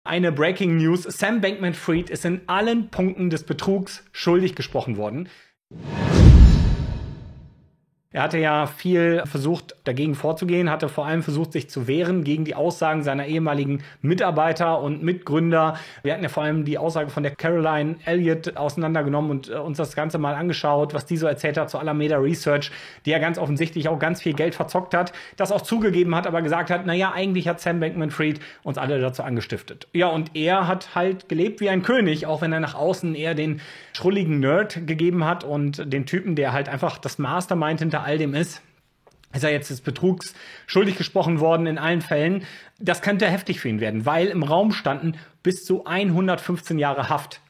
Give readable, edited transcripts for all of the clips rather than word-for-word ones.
Eine Breaking News: Sam Bankman-Fried ist in allen Punkten des Betrugs schuldig gesprochen worden. Er hatte ja viel versucht, dagegen vorzugehen, hatte vor allem versucht, sich zu wehren gegen die Aussagen seiner ehemaligen Mitarbeiter und Mitgründer. Wir hatten ja vor allem die Aussage von der Caroline Elliott auseinandergenommen und uns das Ganze mal angeschaut, was die so erzählt hat zu Alameda Research, die ja ganz offensichtlich auch ganz viel Geld verzockt hat, das auch zugegeben hat, aber gesagt hat, naja, eigentlich hat Sam Bankman-Fried uns alle dazu angestiftet. Ja, und er hat halt gelebt wie ein König, auch wenn er nach außen eher den schrulligen Nerd gegeben hat und den Typen, der halt einfach das Mastermind hinter all dem ist er jetzt des Betrugs schuldig gesprochen worden in allen Fällen. Das könnte heftig für ihn werden, weil im Raum standen bis zu 115 Jahre Haft.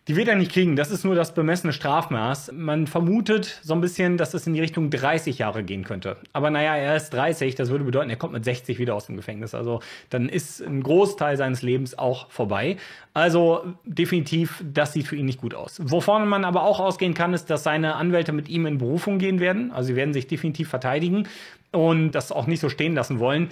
Die wird er nicht kriegen, das ist nur das bemessene Strafmaß. Man vermutet so ein bisschen, dass es in die Richtung 30 Jahre gehen könnte. Aber naja, er ist 30, das würde bedeuten, er kommt mit 60 wieder aus dem Gefängnis. Also dann ist ein Großteil seines Lebens auch vorbei. Also definitiv, das sieht für ihn nicht gut aus. Wovon man aber auch ausgehen kann, ist, dass seine Anwälte mit ihm in Berufung gehen werden. Also sie werden sich definitiv verteidigen und das auch nicht so stehen lassen wollen.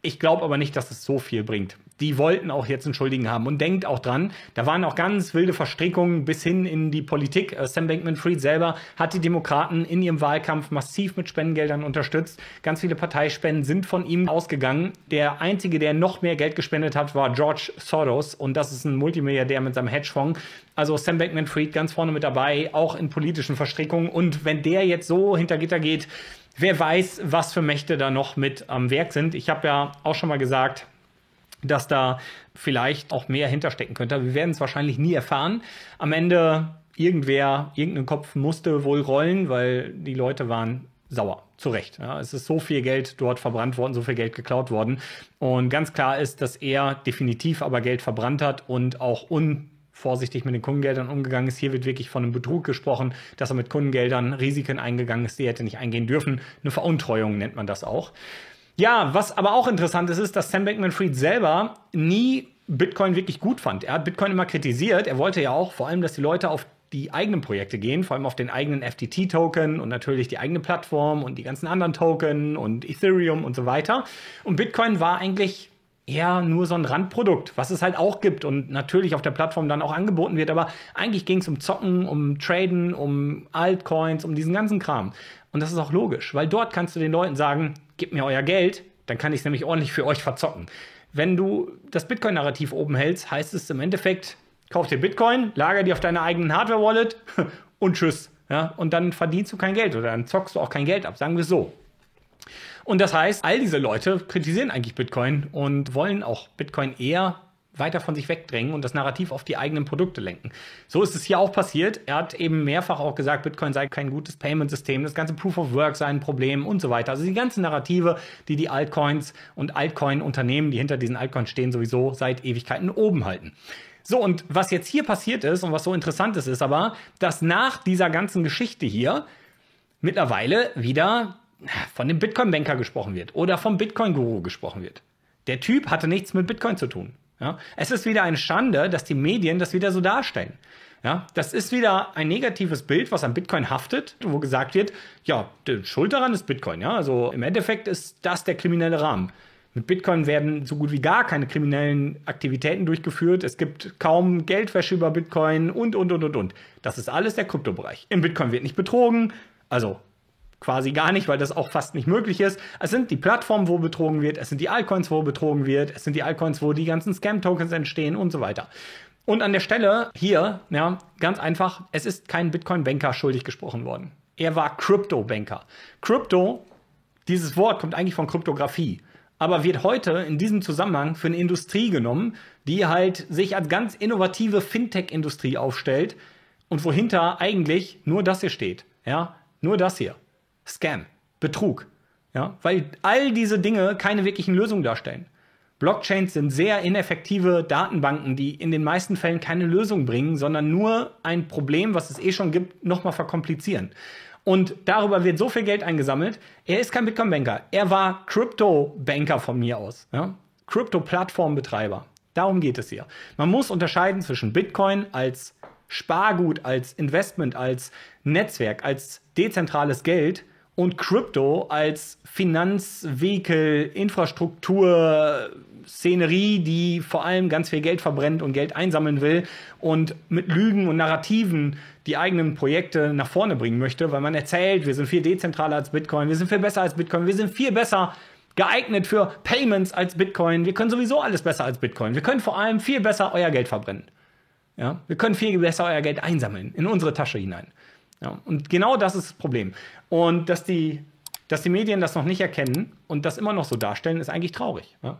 Ich glaube aber nicht, dass es so viel bringt. Die wollten auch jetzt einen Schuldigen haben. Und denkt auch dran, da waren auch ganz wilde Verstrickungen bis hin in die Politik. Sam Bankman-Fried selber hat die Demokraten in ihrem Wahlkampf massiv mit Spendengeldern unterstützt. Ganz viele Parteispenden sind von ihm ausgegangen. Der einzige, der noch mehr Geld gespendet hat, war George Soros. Und das ist ein Multimilliardär mit seinem Hedgefonds. Also Sam Bankman-Fried ganz vorne mit dabei, auch in politischen Verstrickungen. Und wenn der jetzt so hinter Gitter geht, wer weiß, was für Mächte da noch mit am Werk sind. Ich habe ja auch schon mal gesagt, dass da vielleicht auch mehr hinterstecken könnte. Wir werden es wahrscheinlich nie erfahren. Am Ende irgendein Kopf musste wohl rollen, weil die Leute waren sauer. Zu Recht. Ja, es ist so viel Geld dort verbrannt worden, so viel Geld geklaut worden. Und ganz klar ist, dass er definitiv aber Geld verbrannt hat und auch vorsichtig mit den Kundengeldern umgegangen ist. Hier wird wirklich von einem Betrug gesprochen, dass er mit Kundengeldern Risiken eingegangen ist, die er hätte nicht eingehen dürfen. Eine Veruntreuung nennt man das auch. Ja, was aber auch interessant ist, dass Sam Bankman-Fried selber nie Bitcoin wirklich gut fand. Er hat Bitcoin immer kritisiert. Er wollte ja auch vor allem, dass die Leute auf die eigenen Projekte gehen, vor allem auf den eigenen FTT-Token und natürlich die eigene Plattform und die ganzen anderen Token und Ethereum und so weiter. Und Bitcoin war eigentlich eher nur so ein Randprodukt, was es halt auch gibt und natürlich auf der Plattform dann auch angeboten wird. Aber eigentlich ging es um Zocken, um Traden, um Altcoins, um diesen ganzen Kram. Und das ist auch logisch, weil dort kannst du den Leuten sagen, gebt mir euer Geld, dann kann ich es nämlich ordentlich für euch verzocken. Wenn du das Bitcoin-Narrativ oben hältst, heißt es im Endeffekt, kauf dir Bitcoin, lager die auf deiner eigenen Hardware-Wallet und tschüss. Ja? Und dann verdienst du kein Geld oder dann zockst du auch kein Geld ab, sagen wir es so. Und das heißt, all diese Leute kritisieren eigentlich Bitcoin und wollen auch Bitcoin eher weiter von sich wegdrängen und das Narrativ auf die eigenen Produkte lenken. So ist es hier auch passiert. Er hat eben mehrfach auch gesagt, Bitcoin sei kein gutes Payment-System, das ganze Proof of Work sei ein Problem und so weiter. Also die ganzen Narrative, die Altcoins und Altcoin-Unternehmen, die hinter diesen Altcoins stehen, sowieso seit Ewigkeiten oben halten. So, und was jetzt hier passiert ist und was so interessant ist aber, dass nach dieser ganzen Geschichte hier mittlerweile wieder von dem Bitcoin-Banker gesprochen wird oder vom Bitcoin-Guru gesprochen wird. Der Typ hatte nichts mit Bitcoin zu tun. Ja? Es ist wieder eine Schande, dass die Medien das wieder so darstellen. Ja? Das ist wieder ein negatives Bild, was an Bitcoin haftet, wo gesagt wird, ja, der Schuld daran ist Bitcoin. Ja? Also im Endeffekt ist das der kriminelle Rahmen. Mit Bitcoin werden so gut wie gar keine kriminellen Aktivitäten durchgeführt. Es gibt kaum Geldwäsche über Bitcoin und. Das ist alles der Kryptobereich. Im Bitcoin wird nicht betrogen, also quasi gar nicht, weil das auch fast nicht möglich ist. Es sind die Plattformen, wo betrogen wird, es sind die Altcoins, wo betrogen wird, es sind die Altcoins, wo die ganzen Scam-Tokens entstehen und so weiter. Und an der Stelle hier, ja, ganz einfach, es ist kein Bitcoin-Banker schuldig gesprochen worden. Er war Crypto-Banker. Crypto, dieses Wort kommt eigentlich von Kryptographie, aber wird heute in diesem Zusammenhang für eine Industrie genommen, die halt sich als ganz innovative Fintech-Industrie aufstellt und wohinter eigentlich nur das hier steht. Ja, nur das hier. Scam, Betrug, ja, weil all diese Dinge keine wirklichen Lösungen darstellen. Blockchains sind sehr ineffektive Datenbanken, die in den meisten Fällen keine Lösung bringen, sondern nur ein Problem, was es schon gibt, nochmal verkomplizieren. Und darüber wird so viel Geld eingesammelt. Er ist kein Bitcoin-Banker. Er war Crypto-Banker von mir aus. Ja? Crypto-Plattformbetreiber. Darum geht es hier. Man muss unterscheiden zwischen Bitcoin als Spargut, als Investment, als Netzwerk, als dezentrales Geld und Krypto als Finanzvehikel, Infrastruktur, Szenerie, die vor allem ganz viel Geld verbrennt und Geld einsammeln will und mit Lügen und Narrativen die eigenen Projekte nach vorne bringen möchte, weil man erzählt, wir sind viel dezentraler als Bitcoin, wir sind viel besser als Bitcoin, wir sind viel besser geeignet für Payments als Bitcoin, wir können sowieso alles besser als Bitcoin, wir können vor allem viel besser euer Geld verbrennen. Ja? Wir können viel besser euer Geld einsammeln, in unsere Tasche hinein. Ja? Und genau das ist das Problem. Und dass die Medien das noch nicht erkennen und das immer noch so darstellen, ist eigentlich traurig. Ja?